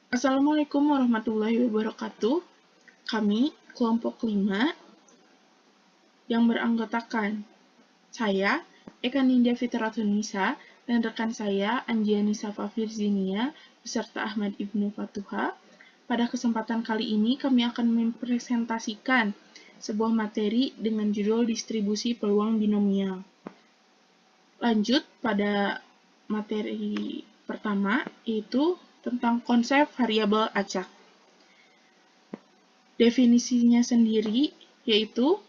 Assalamualaikum warahmatullahi wabarakatuh. Kami, kelompok 5, yang beranggotakan saya, Eka Nindya Fitratunisa, dan rekan saya, Anjiani Safa Virginia, beserta Ahmad Ibnu Fatuha. Pada kesempatan kali ini, kami akan mempresentasikan sebuah materi dengan judul distribusi peluang binomial. Lanjut pada materi pertama, yaitu tentang konsep variabel acak. Definisinya sendiri yaitu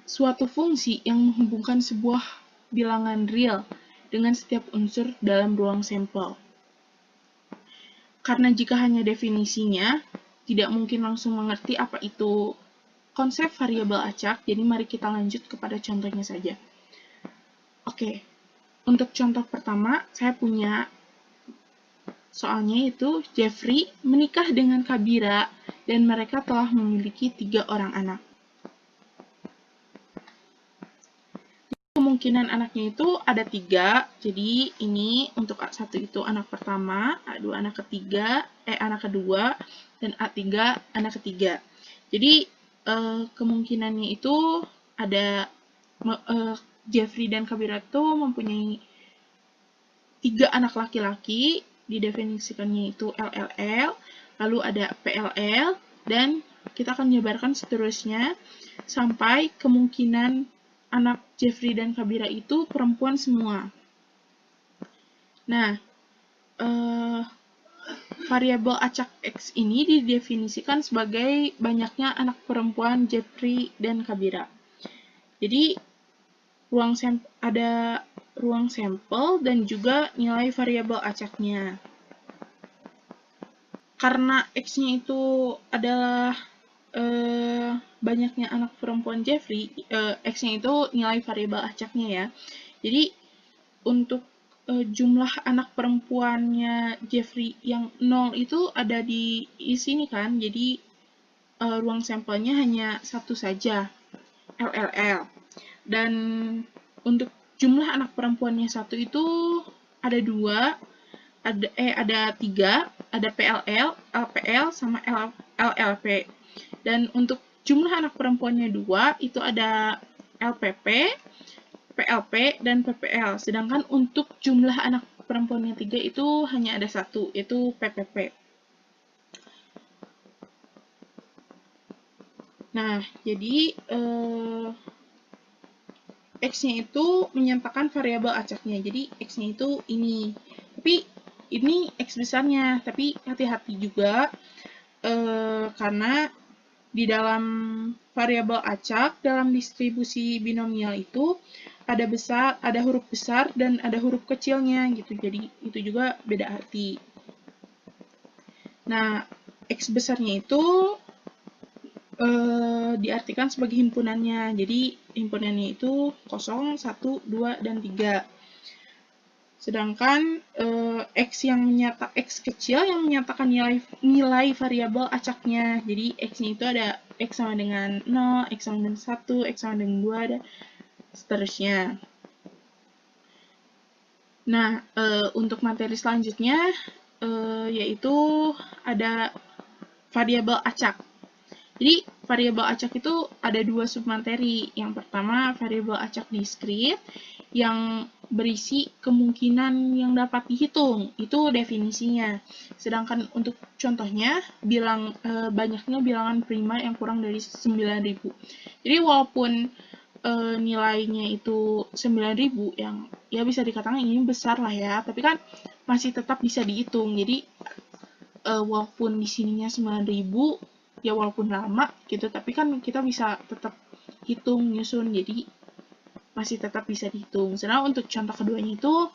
suatu fungsi yang menghubungkan sebuah bilangan real dengan setiap unsur dalam ruang sampel. Karena jika hanya definisinya, tidak mungkin langsung mengerti apa itu konsep variabel acak, jadi mari kita lanjut kepada contohnya saja. Oke, untuk contoh pertama, saya punya soalnya itu Jeffrey menikah dengan Kabira dan mereka telah memiliki 3 orang anak. Kemungkinan anaknya itu ada 3, jadi ini untuk A1 itu anak pertama, A2 anak ketiga, anak kedua, dan A3 anak ketiga. Jadi kemungkinannya itu ada Jeffrey dan Kabira itu mempunyai 3 anak laki-laki, didefinisikannya itu LLL, lalu ada PLL, dan kita akan menyebarkan seterusnya sampai kemungkinan anak Jeffrey dan Kabira itu perempuan semua. Nah, variabel acak X ini didefinisikan sebagai banyaknya anak perempuan Jeffrey dan Kabira. Jadi, ada ruang sampel dan juga nilai variabel acaknya. Karena X-nya itu adalah banyaknya anak perempuan Jeffrey, X-nya itu nilai variabel acaknya ya. Jadi untuk jumlah anak perempuannya Jeffrey yang 0 itu ada di sini kan, jadi ruang sampelnya hanya satu saja, LLL. Dan untuk jumlah anak perempuannya 1 itu ada 2, ada 3, ada PLL, LPL, sama LLP. Dan untuk jumlah anak perempuannya 2, itu ada LPP, PLP, dan PPL. Sedangkan untuk jumlah anak perempuannya 3 itu hanya ada 1, yaitu PPP. Nah, jadi X-nya itu menyatakan variabel acaknya. Jadi X-nya itu ini. Tapi ini X besarnya, tapi hati-hati juga karena di dalam variabel acak dalam distribusi binomial itu ada huruf besar dan ada huruf kecilnya gitu. Jadi itu juga beda arti. Nah, X besarnya itu diartikan sebagai himpunannya. Jadi himpunannya itu 0, 1, 2, dan 3. Sedangkan X kecil yang menyatakan nilai variabel acaknya. Jadi X-nya itu ada X sama dengan 0, X sama dengan 1, X sama dengan 2, dan seterusnya. Nah, untuk materi selanjutnya yaitu ada variabel acak. Jadi, variabel acak itu ada 2 submateri. Yang pertama, variabel acak diskrit yang berisi kemungkinan yang dapat dihitung. Itu definisinya. Sedangkan untuk contohnya, banyaknya bilangan prima yang kurang dari 9.000. Jadi, walaupun nilainya itu 9.000, yang ya bisa dikatakan ini besar lah ya, tapi kan masih tetap bisa dihitung. Jadi, walaupun di sininya 9.000, ya walaupun lama gitu, tapi kan kita bisa tetap hitung, nyusun, jadi masih tetap bisa dihitung. Sedangkan untuk contoh keduanya itu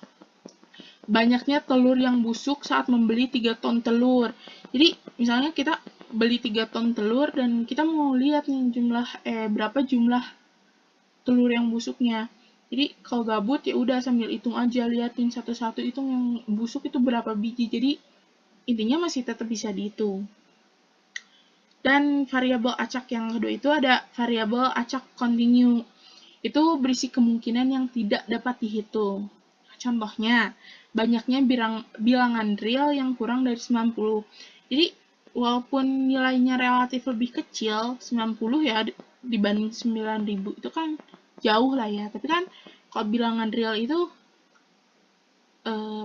banyaknya telur yang busuk saat membeli 3 ton telur. Jadi misalnya kita beli 3 ton telur dan kita mau lihat nih berapa jumlah telur yang busuknya. Jadi kalau gabut ya udah sambil hitung aja, liatin satu-satu, hitung yang busuk itu berapa biji. Jadi intinya masih tetap bisa dihitung. Dan variabel acak yang kedua itu ada variabel acak kontinu. Itu berisi kemungkinan yang tidak dapat dihitung. Contohnya, banyaknya bilangan real yang kurang dari 90. Jadi, walaupun nilainya relatif lebih kecil, 90 ya dibanding 9.000 itu kan jauh lah ya. Tapi kan kalau bilangan real itu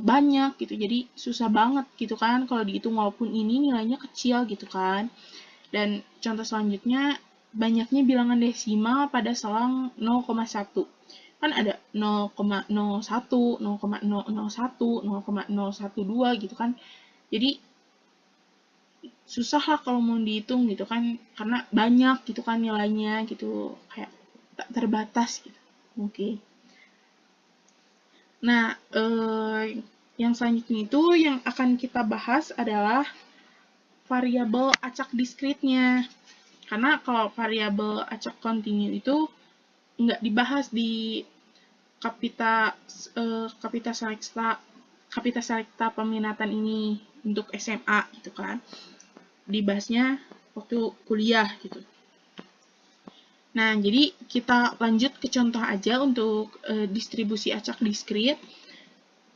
banyak gitu, jadi susah banget gitu kan kalau dihitung walaupun ini nilainya kecil gitu kan. Dan contoh selanjutnya, banyaknya bilangan desimal pada selang 0,1. Kan ada 0,01, 0,001, 0,012 gitu kan. Jadi susah lah kalau mau dihitung gitu kan, karena banyak gitu kan nilainya gitu, kayak tak terbatas gitu. Oke. Nah, yang selanjutnya itu yang akan kita bahas adalah variabel acak diskritnya. Karena kalau variabel acak kontinu itu nggak dibahas di kapita selekta peminatan ini untuk SMA gitu kan. Dibahasnya waktu kuliah gitu. Nah, jadi kita lanjut ke contoh aja untuk distribusi acak diskrit.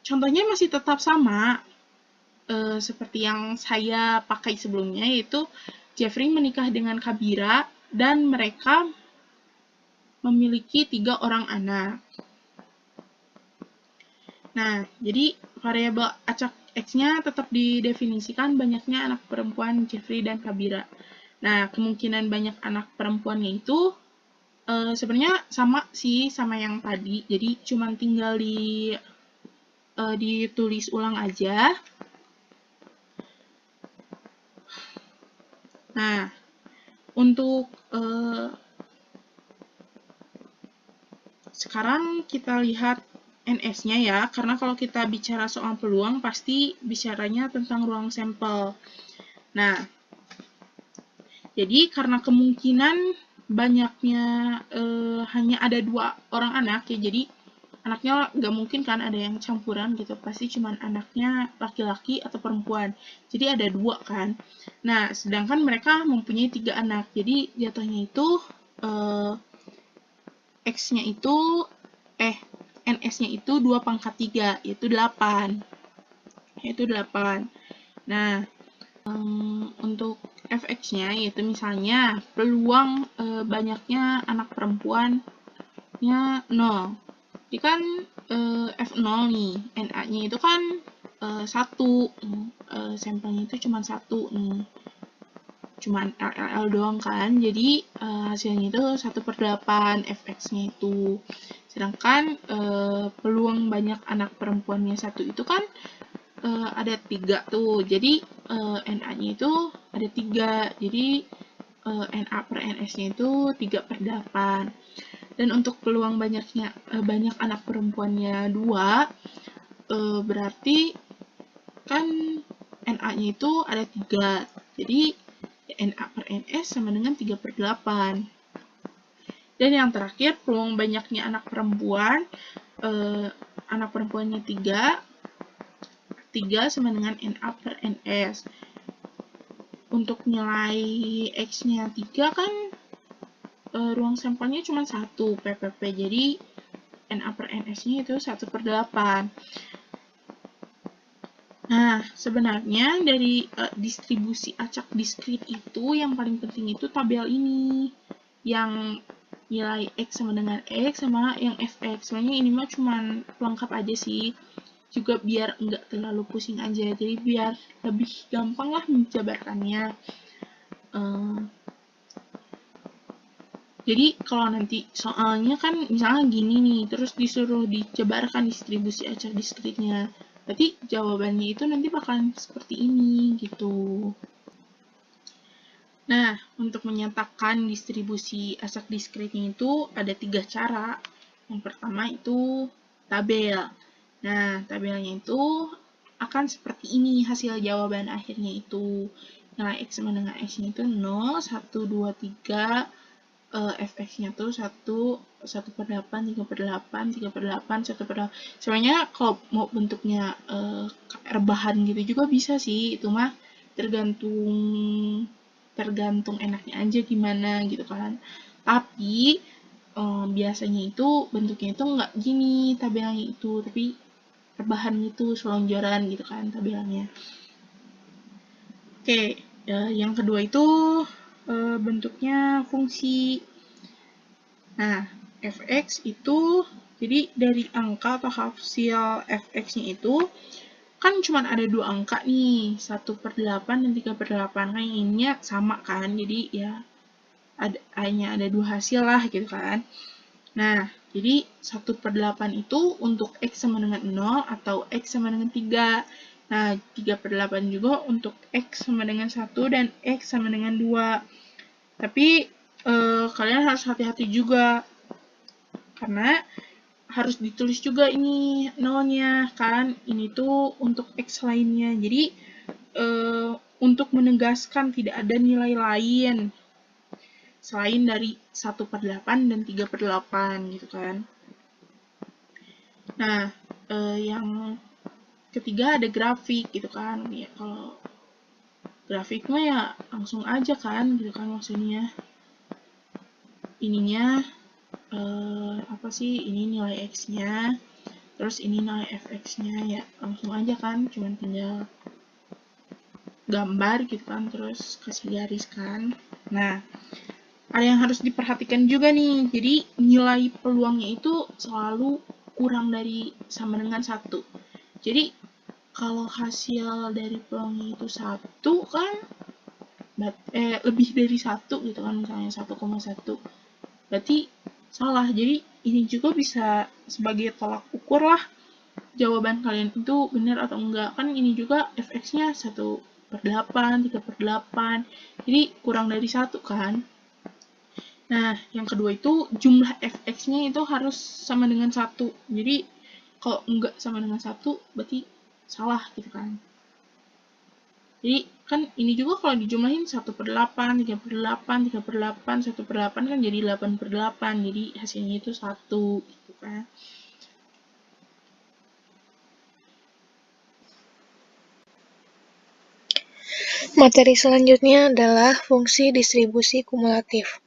Contohnya masih tetap sama, seperti yang saya pakai sebelumnya, yaitu Jeffrey menikah dengan Kabira dan mereka memiliki 3 orang anak. Nah, jadi variabel acak X-nya tetap didefinisikan banyaknya anak perempuan Jeffrey dan Kabira. Nah, kemungkinan banyak anak perempuannya itu sebenarnya sama sih sama yang tadi, jadi cuma tinggal ditulis ulang aja. Nah, untuk sekarang kita lihat NS-nya ya, karena kalau kita bicara soal peluang, pasti bicaranya tentang ruang sampel. Nah, jadi karena kemungkinan banyaknya hanya ada 2 orang anak ya, jadi anaknya nggak mungkin kan ada yang campuran gitu, pasti cuma anaknya laki-laki atau perempuan, jadi ada 2 kan. Nah, sedangkan mereka mempunyai 3 anak, jadi jatuhnya itu X-nya itu NS-nya itu 2 pangkat 3, yaitu 8. Nah, untuk Fx-nya yaitu misalnya peluang banyaknya anak perempuannya 0. Jadi kan F0 nih, Na-nya itu kan 1, sampelnya itu cuma 1 nih. Cuman LLL doang kan, jadi hasilnya itu 1/8 Fx-nya itu. Sedangkan peluang banyak anak perempuannya 1 itu kan ada 3 tuh, jadi Na-nya itu ada 3, jadi Na per Ns-nya itu 3/8. Dan untuk peluang banyak anak perempuannya 2, berarti kan Na-nya itu ada 3, jadi Na per Ns sama dengan 3/8. Dan yang terakhir, peluang banyaknya anak perempuannya 3 sama dengan Na per Ns. Untuk nilai X-nya 3 kan ruang sampelnya cuma 1 PPP, jadi Na per Ns-nya itu 1/8. Nah, sebenarnya dari distribusi acak diskrit itu yang paling penting itu tabel ini, yang nilai X sama dengan X sama yang Fx. Sebenarnya ini mah cuma pelengkap aja sih, juga biar nggak terlalu pusing aja, jadi biar lebih gampang lah menjabarkannya. Jadi kalau nanti soalnya kan misalnya gini nih, terus disuruh dijabarkan distribusi acak diskritnya, berarti jawabannya itu nanti bakalan seperti ini gitu. Nah, untuk menyatakan distribusi acak diskritnya itu ada 3 cara. Yang pertama itu tabel. Nah, tabelnya itu akan seperti ini hasil jawaban akhirnya itu. Nilai X sama dengan X-nya itu 0, 1, 2, 3, Fx-nya tuh 1/8, 3/8, 3/8, 1/8. Sebenarnya kalau mau bentuknya rebahan gitu juga bisa sih, itu mah tergantung enaknya aja gimana gitu kan. Tapi biasanya itu bentuknya itu nggak gini tabelnya itu, tapi rebahan gitu, selonjoran gitu kan tampilannya. Oke, yang kedua itu bentuknya fungsi. Nah, fx itu jadi dari angka atau hasil fx-nya itu kan cuma ada dua angka nih, 1/8 dan 3/8. Kan ininya sama kan, jadi ya hanya ada dua hasil lah gitu kan. Nah, jadi 1/8 itu untuk X sama dengan 0 atau X sama dengan 3. Nah, 3/8 juga untuk X sama dengan 1 dan X sama dengan 2. Tapi kalian harus hati-hati juga, karena harus ditulis juga ini nolnya kan. Ini tuh untuk X lainnya. Jadi, untuk menegaskan tidak ada nilai lain selain dari 1/8 dan 3/8 gitu kan. Nah, yang ketiga ada grafik gitu kan. Ya, kalau grafiknya ya langsung aja kan gitu kan, maksudnya ininya apa sih, ini nilai x-nya, terus ini nilai fx-nya, ya langsung aja kan, cuman tinggal gambar gitu kan, terus kasih garis kan. Nah, ada yang harus diperhatikan juga nih, jadi nilai peluangnya itu selalu kurang dari sama dengan 1. Jadi kalau hasil dari peluangnya itu 1 kan, lebih dari 1 gitu kan, misalnya 1,1, berarti salah. Jadi ini juga bisa sebagai tolak ukur lah jawaban kalian itu benar atau enggak. Kan ini juga fx-nya 1/8, 3/8, jadi kurang dari 1 kan. Nah, yang kedua itu jumlah fx-nya itu harus sama dengan 1. Jadi kalau enggak sama dengan 1 berarti salah gitu kan. Jadi kan ini juga kalau dijumlahin 1/8, 3/8, 3/8, 1/8 kan jadi 8/8. Jadi hasilnya itu 1 gitu kan. Materi selanjutnya adalah fungsi distribusi kumulatif.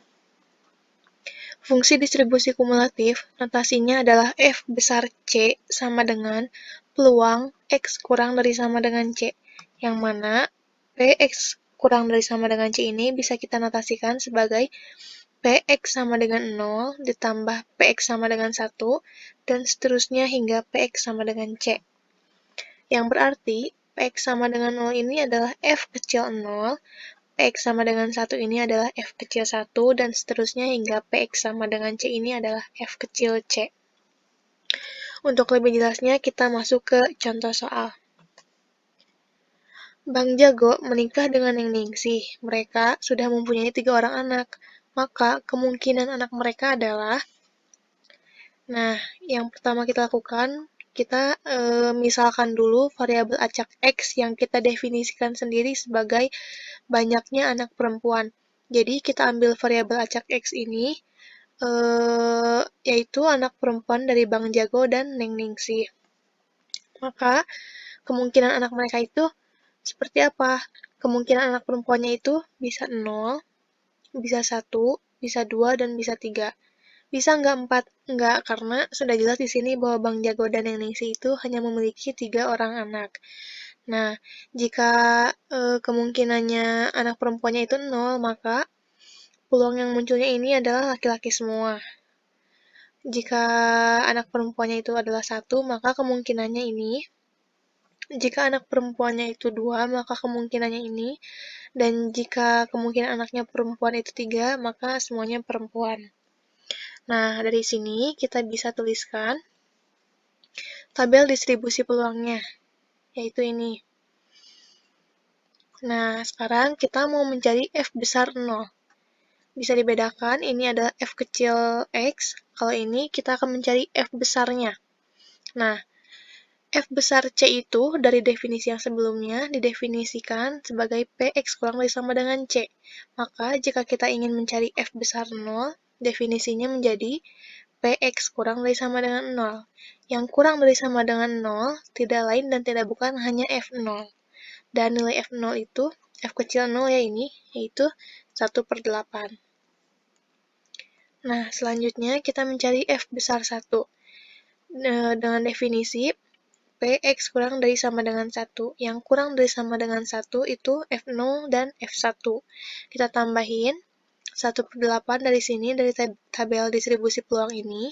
Fungsi distribusi kumulatif, notasinya adalah F besar C sama dengan peluang X kurang dari sama dengan C, yang mana Px kurang dari sama dengan C ini bisa kita notasikan sebagai Px sama dengan 0 ditambah Px sama dengan 1, dan seterusnya hingga Px sama dengan C. Yang berarti Px sama dengan 0 ini adalah F kecil 0, Px sama dengan 1 ini adalah F kecil 1, dan seterusnya hingga Px sama dengan C ini adalah F kecil C. Untuk lebih jelasnya, kita masuk ke contoh soal. Bang Jago menikah dengan Neng Ningsih. Mereka sudah mempunyai 3 orang anak. Maka kemungkinan anak mereka adalah... Nah, yang pertama kita lakukan, kita misalkan dulu variabel acak X yang kita definisikan sendiri sebagai banyaknya anak perempuan. Jadi kita ambil variabel acak X ini, yaitu anak perempuan dari Bang Jago dan Neng Ningsih. Maka kemungkinan anak mereka itu seperti apa? Kemungkinan anak perempuannya itu bisa 0, bisa 1, bisa 2, dan bisa 3. Bisa nggak 4? Nggak, karena sudah jelas di sini bahwa Bang Jago dan Neng Ningsih itu hanya memiliki 3 orang anak. Nah, jika kemungkinannya anak perempuannya itu 0, maka peluang yang munculnya ini adalah laki-laki semua. Jika anak perempuannya itu adalah 1, maka kemungkinannya ini. Jika anak perempuannya itu 2, maka kemungkinannya ini. Dan jika kemungkinan anaknya perempuan itu 3, maka semuanya perempuan. Nah, dari sini kita bisa tuliskan tabel distribusi peluangnya, yaitu ini. Nah, sekarang kita mau mencari F besar 0. Bisa dibedakan, ini adalah F kecil X, kalau ini kita akan mencari F besarnya. Nah, F besar C itu dari definisi yang sebelumnya didefinisikan sebagai Px kurang dari sama dengan C. Maka jika kita ingin mencari F besar 0, definisinya menjadi Px kurang dari sama dengan 0. Yang kurang dari sama dengan 0 tidak lain dan tidak bukan hanya F0. Dan nilai F0 itu, F kecil 0 ya ini, yaitu 1/8. Nah, selanjutnya kita mencari F besar 1. Dengan definisi Px kurang dari sama dengan 1. Yang kurang dari sama dengan 1 itu F0 dan F1. Kita tambahin 1/8 dari sini, dari tabel distribusi peluang ini,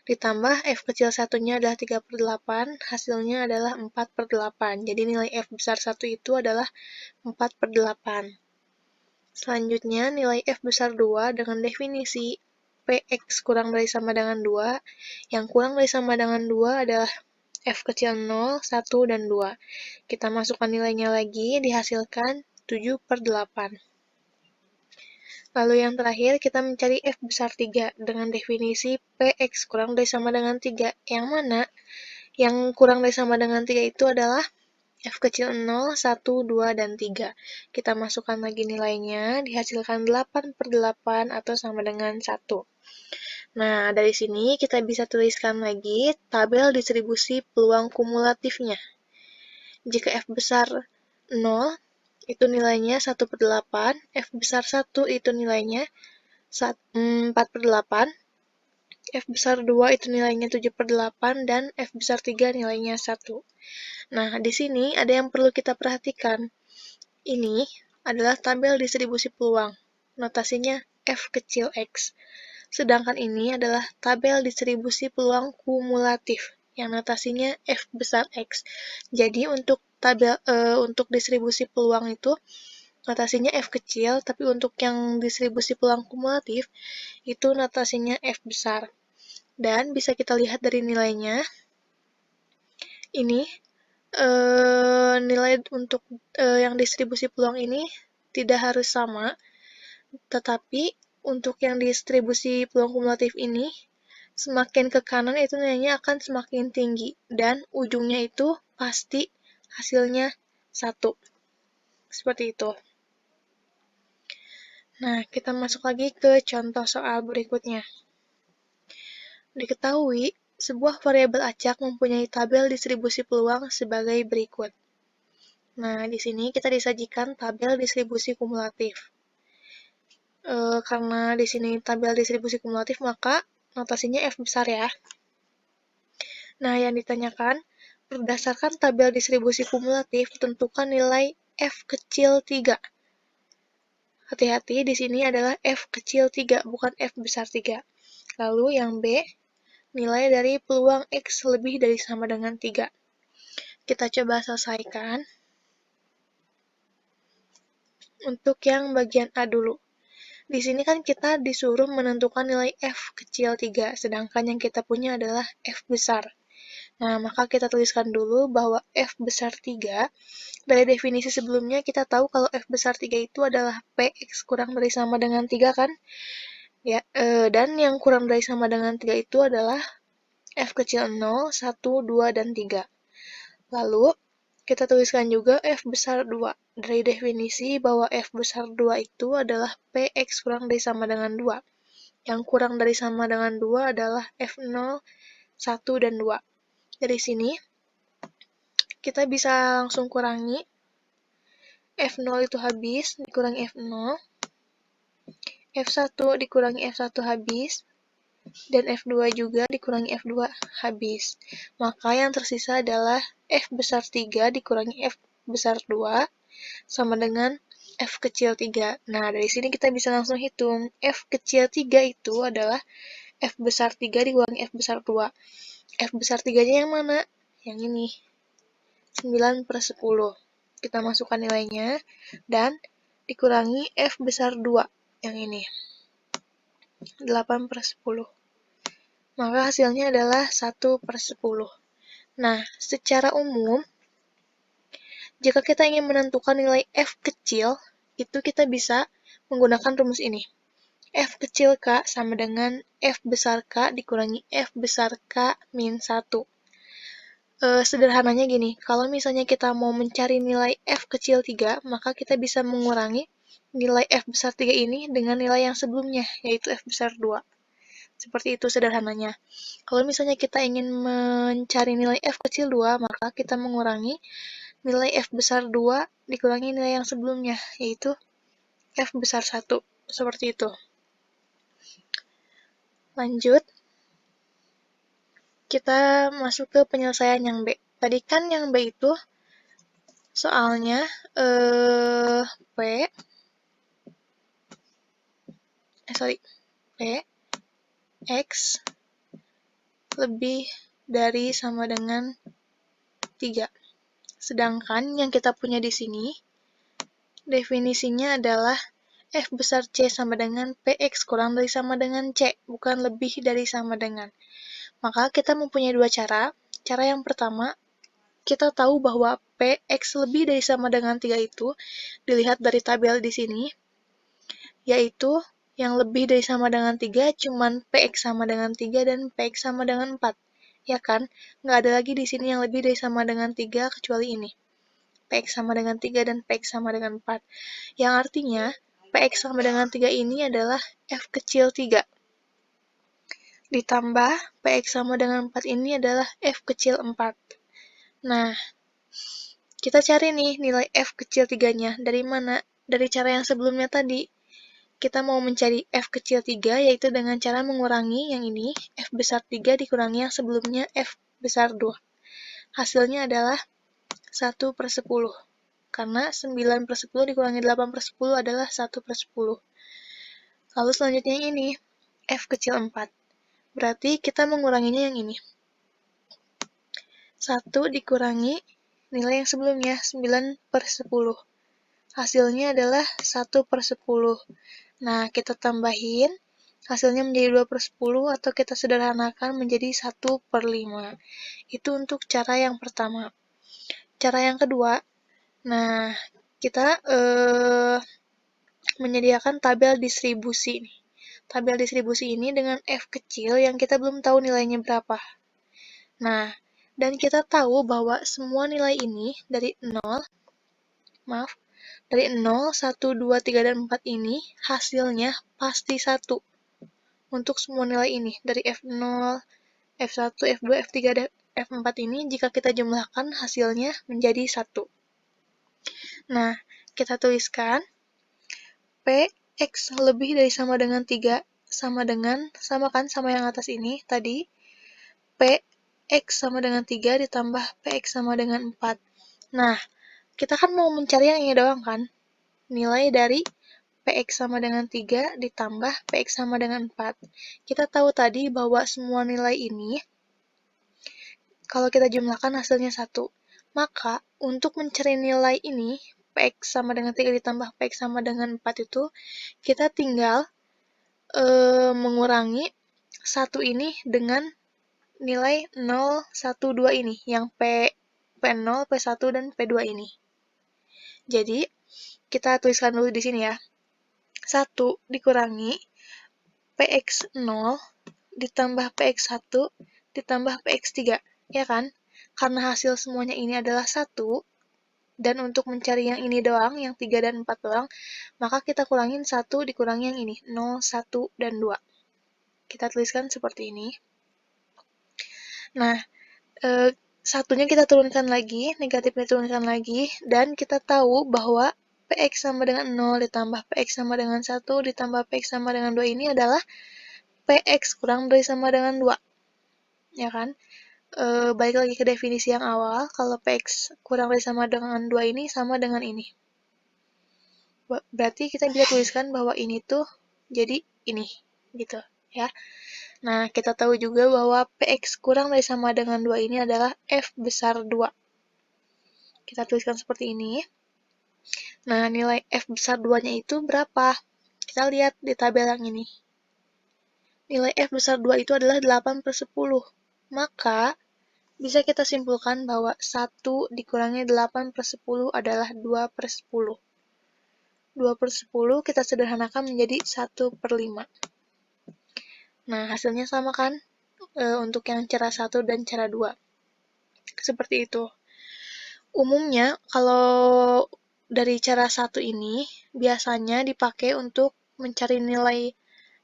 ditambah F kecil satunya adalah 3/8, hasilnya adalah 4/8. Jadi nilai F besar 1 itu adalah 4/8. Selanjutnya, nilai F besar 2 dengan definisi Px kurang dari sama dengan 2, yang kurang dari sama dengan 2 adalah F kecil 0, 1, dan 2. Kita masukkan nilainya lagi, dihasilkan 7/8. Lalu yang terakhir, kita mencari F besar 3 dengan definisi Px kurang dari sama dengan 3. Yang mana? Yang kurang dari sama dengan 3 itu adalah F kecil 0, 1, 2, dan 3. Kita masukkan lagi nilainya, dihasilkan 8/8 atau sama dengan 1. Nah, dari sini kita bisa tuliskan lagi tabel distribusi peluang kumulatifnya. Jika F besar 0, itu nilainya 1/8, F besar 1 itu nilainya 4/8, F besar 2 itu nilainya 7/8, dan F besar 3 nilainya 1. Nah, di sini ada yang perlu kita perhatikan. Ini adalah tabel distribusi peluang. Notasinya F kecil x. Sedangkan ini adalah tabel distribusi peluang kumulatif yang notasinya F besar X. Jadi untuk distribusi peluang itu notasinya F kecil, tapi untuk yang distribusi peluang kumulatif itu notasinya F besar. Dan bisa kita lihat dari nilainya. Ini nilai untuk yang distribusi peluang ini tidak harus sama, tetapi untuk yang distribusi peluang kumulatif ini, semakin ke kanan itu nilainya akan semakin tinggi, dan ujungnya itu pasti hasilnya 1. Seperti itu. Nah, kita masuk lagi ke contoh soal berikutnya. Diketahui, sebuah variabel acak mempunyai tabel distribusi peluang sebagai berikut. Nah, di sini kita disajikan tabel distribusi kumulatif. Karena di sini tabel distribusi kumulatif, maka notasinya F besar ya. Nah, yang ditanyakan, berdasarkan tabel distribusi kumulatif, tentukan nilai F kecil 3. Hati-hati, di sini adalah F kecil 3, bukan F besar 3. Lalu yang B, nilai dari peluang X lebih dari sama dengan 3. Kita coba selesaikan. Untuk yang bagian A dulu. Di sini kan kita disuruh menentukan nilai F kecil 3, sedangkan yang kita punya adalah F besar. Nah, maka kita tuliskan dulu bahwa F besar 3, dari definisi sebelumnya kita tahu kalau F besar 3 itu adalah Px kurang dari sama dengan 3 kan? Ya, dan yang kurang dari sama dengan 3 itu adalah F kecil 0, 1, 2, dan 3. Lalu, kita tuliskan juga F besar 2. Dari definisi bahwa F besar 2 itu adalah Px kurang dari sama dengan 2. Yang kurang dari sama dengan 2 adalah F0, 1, dan 2. Dari sini, kita bisa langsung kurangi. F0 itu habis, dikurangi F0. F1 dikurangi F1 habis. Dan F2 juga dikurangi F2 habis. Maka yang tersisa adalah F besar 3 dikurangi F besar 2 sama dengan F kecil 3. Nah, dari sini kita bisa langsung hitung. F kecil 3 itu adalah F besar 3 dikurangi F besar 2. F besar 3-nya yang mana? Yang ini. 9/10. Kita masukkan nilainya, dan dikurangi F besar 2. Yang ini. 8/10. Maka hasilnya adalah 1/10. Nah, secara umum, jika kita ingin menentukan nilai F kecil, itu kita bisa menggunakan rumus ini. F kecil K sama dengan F besar K dikurangi F besar K min 1. Sederhananya gini, kalau misalnya kita mau mencari nilai F kecil 3, maka kita bisa mengurangi nilai F besar 3 ini dengan nilai yang sebelumnya, yaitu F besar 2. Seperti itu sederhananya. Kalau misalnya kita ingin mencari nilai F kecil 2, maka kita mengurangi nilai F besar 2 dikurangi nilai yang sebelumnya, yaitu F besar 1. Seperti itu. Lanjut. Kita masuk ke penyelesaian yang B. Tadi kan yang B itu soalnya P P X lebih dari sama dengan 3. Sedangkan yang kita punya di sini definisinya adalah F besar C sama dengan PX kurang dari sama dengan C, bukan lebih dari sama dengan. Maka kita mempunyai dua cara. Cara yang pertama, kita tahu bahwa PX lebih dari sama dengan 3 itu dilihat dari tabel di sini, yaitu yang lebih dari sama dengan 3 cuman PX sama dengan 3 dan PX sama dengan 4. Ya kan? Nggak ada lagi di sini yang lebih dari sama dengan 3 kecuali ini. PX sama dengan 3 dan PX sama dengan 4. Yang artinya, PX sama dengan 3 ini adalah F kecil 3. Ditambah PX sama dengan 4 ini adalah F kecil 4. Nah, kita cari nih nilai F kecil 3-nya. Dari mana? Dari cara yang sebelumnya tadi. Kita mau mencari F kecil 3, yaitu dengan cara mengurangi yang ini, F besar 3 dikurangi yang sebelumnya F besar 2. Hasilnya adalah 1/10. Karena 9/10 dikurangi 8/10 adalah 1/10. Lalu selanjutnya yang ini, F kecil 4. Berarti kita menguranginya yang ini. 1 dikurangi nilai yang sebelumnya, 9/10. Hasilnya adalah 1/10. Nah, kita tambahin, hasilnya menjadi 2/10 atau kita sederhanakan menjadi 1/5. Itu untuk cara yang pertama. Cara yang kedua, nah, kita menyediakan tabel distribusi. Tabel distribusi ini dengan F kecil yang kita belum tahu nilainya berapa. Nah, dan kita tahu bahwa semua nilai ini dari 0, dari 0, 1, 2, 3, dan 4 ini hasilnya pasti 1. Untuk semua nilai ini, dari F0, F1, F2, F3, dan F4 ini, jika kita jumlahkan hasilnya menjadi 1. Nah, kita tuliskan PX lebih dari sama dengan 3 sama dengan, sama kan sama yang atas ini tadi, PX sama dengan 3 ditambah PX sama dengan 4. Nah, kita kan mau mencari yang ini doang kan? Nilai dari PX sama dengan 3 ditambah PX sama dengan 4. Kita tahu tadi bahwa semua nilai ini, kalau kita jumlahkan hasilnya 1. Maka, untuk mencari nilai ini, PX sama dengan 3 ditambah PX sama dengan 4 itu, kita tinggal mengurangi 1 ini dengan nilai 0, 1, 2 ini, yang P0, P1, dan P2 ini. Jadi, kita tuliskan dulu di sini ya. 1 dikurangi PX0 ditambah PX1 ditambah PX3, ya kan? Karena hasil semuanya ini adalah 1, dan untuk mencari yang ini doang, yang 3 dan 4 doang, maka kita kurangin 1 dikurangi yang ini, 0, 1, dan 2. Kita tuliskan seperti ini. Nah, satunya kita turunkan lagi, negatifnya turunkan lagi, dan kita tahu bahwa PX sama dengan 0 ditambah PX sama dengan 1 ditambah PX sama dengan 2 ini adalah PX kurang dari sama dengan 2. Ya kan? Balik lagi ke definisi yang awal, kalau PX kurang dari sama dengan 2 ini sama dengan ini. Berarti kita bisa tuliskan bahwa ini tuh jadi ini, gitu ya. Nah, kita tahu juga bahwa PX kurang dari sama dengan 2 ini adalah F besar 2. Kita tuliskan seperti ini. Nah, nilai F besar 2-nya itu berapa? Kita lihat di tabel yang ini. Nilai F besar 2 itu adalah 8/10. Maka, bisa kita simpulkan bahwa 1 dikurangi 8/10 adalah 2/10. 2/10 kita sederhanakan menjadi 1/5. Nah, hasilnya sama kan? Untuk yang cara 1 dan cara 2. Seperti itu. Umumnya, kalau dari cara 1 ini, biasanya dipakai untuk mencari nilai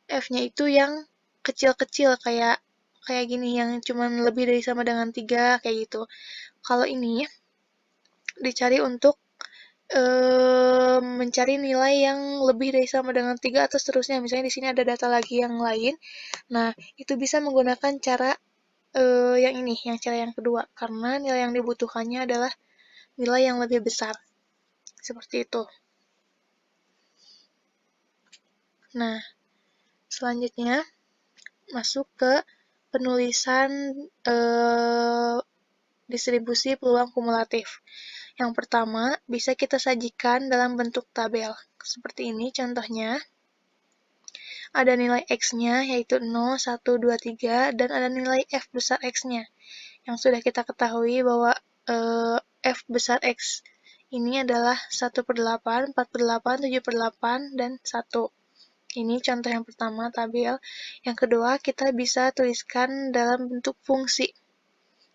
F-nya itu yang kecil-kecil, kayak gini, yang cuman lebih dari sama dengan 3, kayak gitu. Kalau ini, dicari untuk mencari nilai yang lebih dari sama dengan 3 atau seterusnya. Misalnya di sini ada data lagi yang lain. Nah, itu bisa menggunakan cara yang ini, yang cara yang kedua, karena nilai yang dibutuhkannya adalah nilai yang lebih besar. Seperti itu. Nah, selanjutnya masuk ke penulisan distribusi peluang kumulatif. Yang pertama, bisa kita sajikan dalam bentuk tabel. Seperti ini contohnya. Ada nilai X-nya, yaitu 0, 1, 2, 3, dan ada nilai F besar X-nya. Yang sudah kita ketahui bahwa F besar X ini adalah 1/8, 4/8, 7/8, dan 1. Ini contoh yang pertama, tabel. Yang kedua, kita bisa tuliskan dalam bentuk fungsi.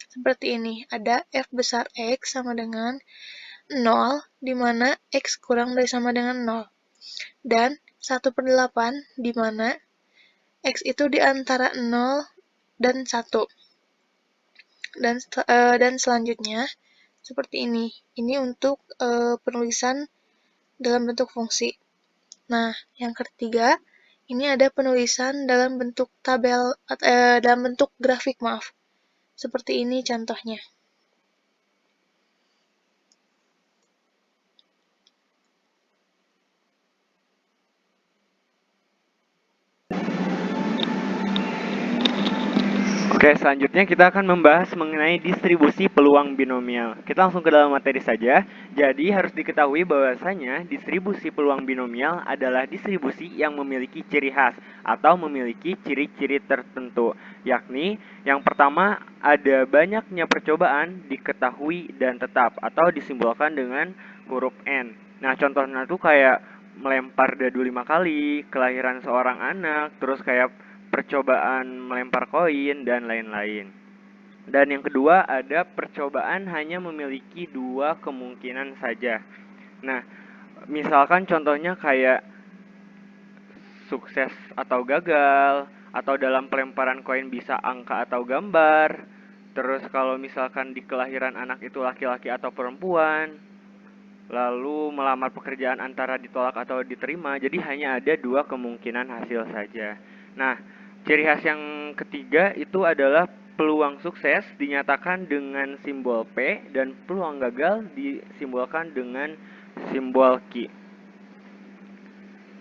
Seperti ini, ada F besar X sama dengan 0, di mana X kurang dari sama dengan 0. Dan 1/8, di mana X itu di antara 0 dan 1. Dan selanjutnya, seperti ini. Ini untuk penulisan dalam bentuk fungsi. Nah, yang ketiga, ini ada penulisan dalam bentuk tabel, dalam bentuk grafik, maaf. Seperti ini contohnya. Oke, selanjutnya kita akan membahas mengenai distribusi peluang binomial. Kita langsung ke dalam materi saja. Jadi harus diketahui bahwasanya distribusi peluang binomial adalah distribusi yang memiliki ciri khas atau memiliki ciri-ciri tertentu. Yakni yang pertama ada banyaknya percobaan diketahui dan tetap atau disimbolkan dengan huruf N. Nah, contohnya tuh kayak melempar dadu 5 kali, kelahiran seorang anak, terus kayak percobaan melempar koin, dan lain-lain. Dan yang kedua ada percobaan hanya memiliki 2 kemungkinan saja. Nah, misalkan contohnya kayak sukses atau gagal, atau dalam pelemparan koin bisa angka atau gambar. Terus kalau misalkan di kelahiran anak itu laki-laki atau perempuan, lalu melamar pekerjaan antara ditolak atau diterima, jadi hanya ada 2 kemungkinan hasil saja. Nah, ciri khas yang ketiga itu adalah peluang sukses dinyatakan dengan simbol P dan peluang gagal disimbolkan dengan simbol Q.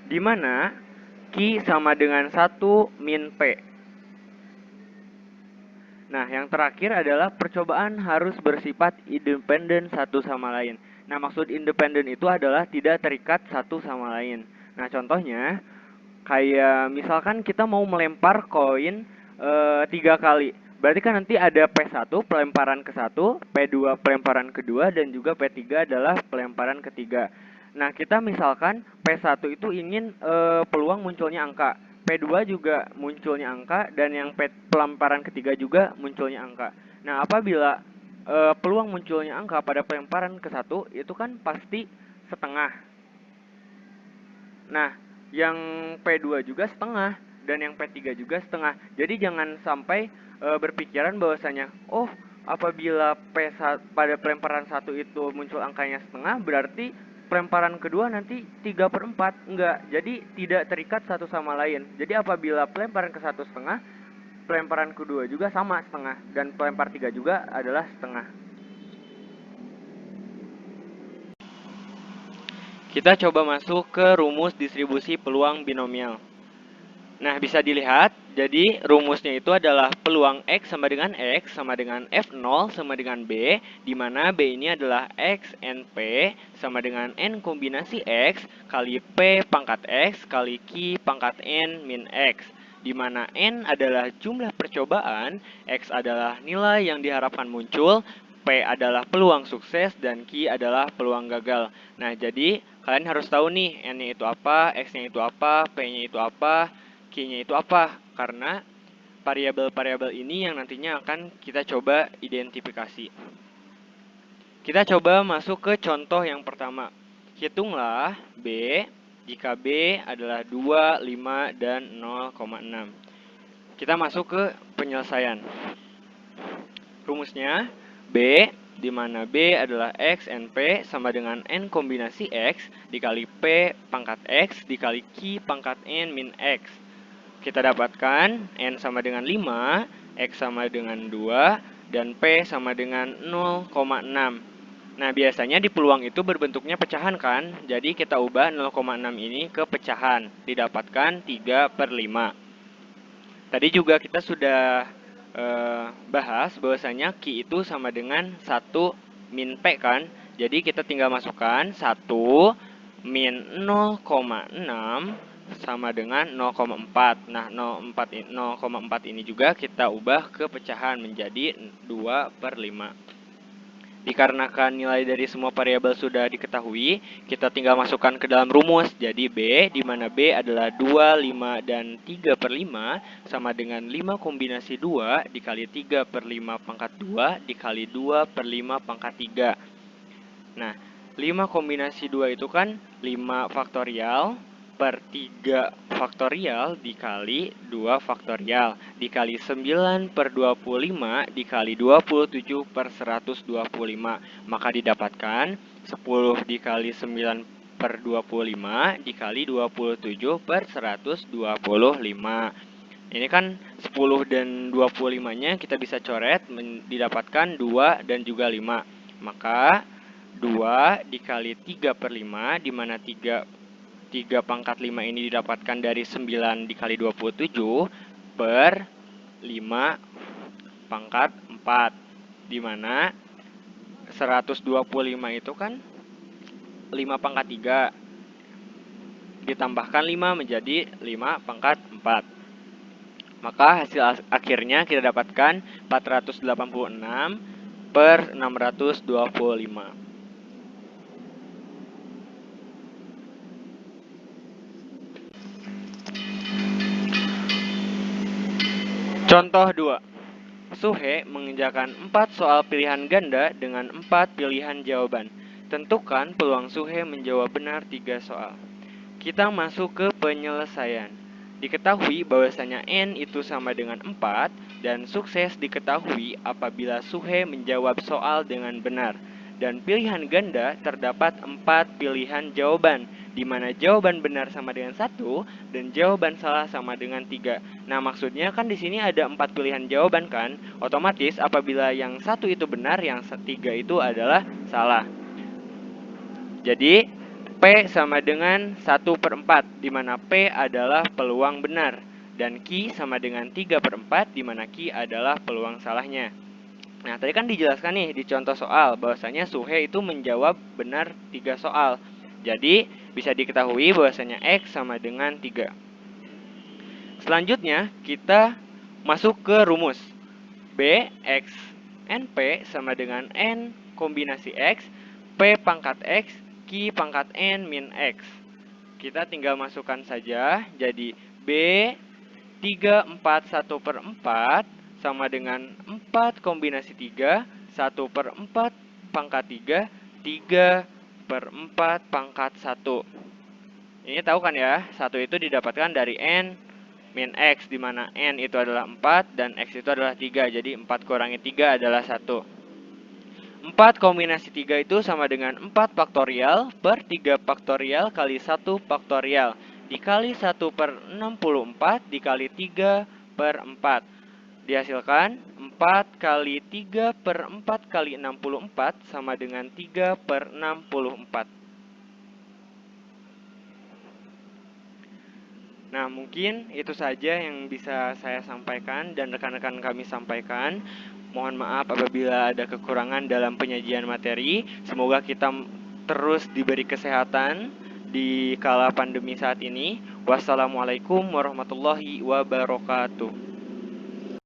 Di mana Q sama dengan 1 min P. Nah, yang terakhir adalah percobaan harus bersifat independen satu sama lain. Nah, maksud independen itu adalah tidak terikat satu sama lain. Nah, contohnya kayak misalkan kita mau melempar koin 3 kali. Berarti kan nanti ada P1 pelemparan ke-1, P2 pelemparan kedua, dan juga P3 adalah pelemparan ketiga. Nah, kita misalkan P1 itu ingin peluang munculnya angka, P2 juga munculnya angka, dan yang pelemparan ketiga juga munculnya angka. Nah, apabila peluang munculnya angka pada pelemparan ke-1 itu kan pasti setengah. Nah, yang P2 juga setengah dan yang P3 juga setengah. Jadi jangan sampai berpikiran bahwasanya, oh, apabila pada pelemparan 1 itu muncul angkanya setengah, berarti pelemparan kedua nanti 3/4. Enggak, jadi tidak terikat satu sama lain. Jadi apabila pelemparan ke 1 setengah, pelemparan kedua juga sama setengah, dan pelempar 3 juga adalah setengah. Kita coba masuk ke rumus distribusi peluang binomial. Nah, bisa dilihat, jadi rumusnya itu adalah peluang X sama dengan X sama dengan F0 sama dengan B, di mana B ini adalah X N P sama dengan N kombinasi X kali P pangkat X kali Q pangkat N min X, di mana N adalah jumlah percobaan, X adalah nilai yang diharapkan muncul, P adalah peluang sukses, dan Q adalah peluang gagal. Nah, jadi kalian harus tahu nih, N-nya itu apa, X-nya itu apa, P-nya itu apa, Q-nya itu apa, karena variabel-variabel ini yang nantinya akan kita coba identifikasi. Kita coba masuk ke contoh yang pertama. Hitunglah B jika B adalah 2, 5, dan 0,6. Kita masuk ke penyelesaian. Rumusnya B, di mana B adalah X NP sama dengan N kombinasi X dikali P pangkat X dikali Q pangkat N min X. Kita dapatkan N sama dengan 5, X sama dengan 2, dan P sama dengan 0,6. Nah, biasanya di peluang itu berbentuknya pecahan kan? Jadi kita ubah 0,6 ini ke pecahan, didapatkan 3/5. Tadi juga kita sudah bahas bahwasanya Q itu sama dengan 1 min P kan? Jadi kita tinggal masukkan 1 min 0,6 sama dengan 0,4. Nah, 0,4 ini juga kita ubah ke pecahan menjadi 2/5. Dikarenakan nilai dari semua variabel sudah diketahui, kita tinggal masukkan ke dalam rumus. Jadi B, di mana B adalah 2, 5, dan 3/5 sama dengan 5 kombinasi 2 dikali 3/5 pangkat 2 dikali 2/5 pangkat 3. Nah, 5 kombinasi 2 itu kan 5 faktorial per 3 faktorial dikali 2 faktorial dikali 9/25 dikali 27/125. Maka didapatkan 10 dikali 9/25 dikali 27/125. Ini kan 10 dan 25-nya kita bisa coret didapatkan 2 dan juga 5. Maka 2 dikali 3/5, di mana 3 pangkat 5 ini didapatkan dari 9 dikali 27 per 5 pangkat 4. Di mana 125 itu kan 5 pangkat 3. Ditambahkan 5 menjadi 5 pangkat 4. Maka hasil akhirnya kita dapatkan 486/625. Contoh 2. Suhe mengerjakan 4 soal pilihan ganda dengan 4 pilihan jawaban. Tentukan peluang Suhe menjawab benar 3 soal. Kita masuk ke penyelesaian. Diketahui bahwasanya N itu sama dengan 4 dan sukses diketahui apabila Suhe menjawab soal dengan benar. Dan pilihan ganda terdapat 4 pilihan jawaban, di mana jawaban benar sama dengan 1 dan jawaban salah sama dengan 3. Nah, maksudnya kan di sini ada 4 pilihan jawaban kan? Otomatis apabila yang 1 itu benar, yang 3 itu adalah salah. Jadi P sama dengan 1/4, di mana P adalah peluang benar. Dan Q sama dengan 3/4, di mana Q adalah peluang salahnya. Nah, tadi kan dijelaskan nih di contoh soal, bahwasanya Suhe itu menjawab benar 3 soal. Jadi, bisa diketahui bahwasanya X sama dengan 3. Selanjutnya, kita masuk ke rumus. B, X, NP sama dengan N kombinasi X, P pangkat X, Q pangkat N min X. Kita tinggal masukkan saja, jadi B 3/4 1/4 sama dengan 4 kombinasi 3, 1/4 pangkat 3, 3/4 pangkat 1. Ini tahu kan ya, 1 itu didapatkan dari N min X, di mana N itu adalah 4 dan X itu adalah 3, jadi 4 kurangi 3 adalah 1. 4 kombinasi 3 itu sama dengan 4 faktorial per 3 faktorial kali 1 faktorial dikali 1/64 dikali 3/4. Dihasilkan 4 kali 3/4 kali 64 sama dengan 3/64. Nah, mungkin itu saja yang bisa saya sampaikan dan rekan-rekan kami sampaikan. Mohon maaf apabila ada kekurangan dalam penyajian materi. Semoga kita terus diberi kesehatan di kala pandemi saat ini. Wassalamualaikum warahmatullahi wabarakatuh.